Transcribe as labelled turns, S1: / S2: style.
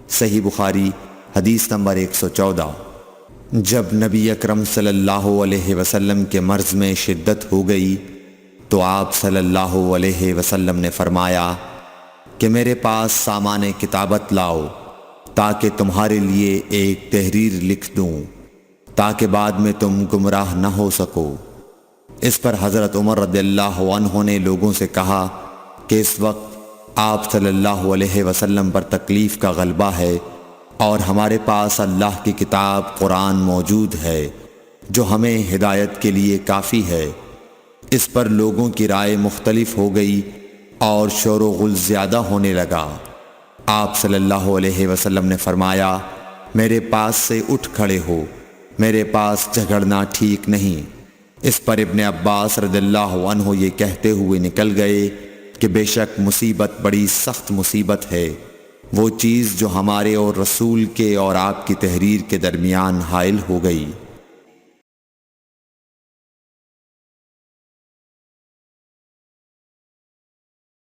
S1: صحیح بخاری حدیث نمبر 114۔ جب نبی اکرم صلی اللہ علیہ وسلم کے مرض میں شدت ہو گئی تو آپ صلی اللہ علیہ وسلم نے فرمایا کہ میرے پاس سامان کتابت لاؤ تاکہ تمہارے لیے ایک تحریر لکھ دوں تاکہ بعد میں تم گمراہ نہ ہو سکو۔ اس پر حضرت عمر رضی اللہ عنہ نے لوگوں سے کہا کہ اس وقت آپ صلی اللہ علیہ وسلم پر تکلیف کا غلبہ ہے اور ہمارے پاس اللہ کی کتاب قرآن موجود ہے جو ہمیں ہدایت کے لیے کافی ہے۔ اس پر لوگوں کی رائے مختلف ہو گئی اور شور و غل زیادہ ہونے لگا۔ آپ صلی اللہ علیہ وسلم نے فرمایا میرے پاس سے اٹھ کھڑے ہو، میرے پاس جھگڑنا ٹھیک نہیں۔ اس پر ابن عباس رضی اللہ عنہ یہ کہتے ہوئے نکل گئے کہ بے شک مصیبت بڑی سخت مصیبت ہے، وہ چیز جو ہمارے اور رسول کے اور آپ کی تحریر کے درمیان حائل ہو گئی۔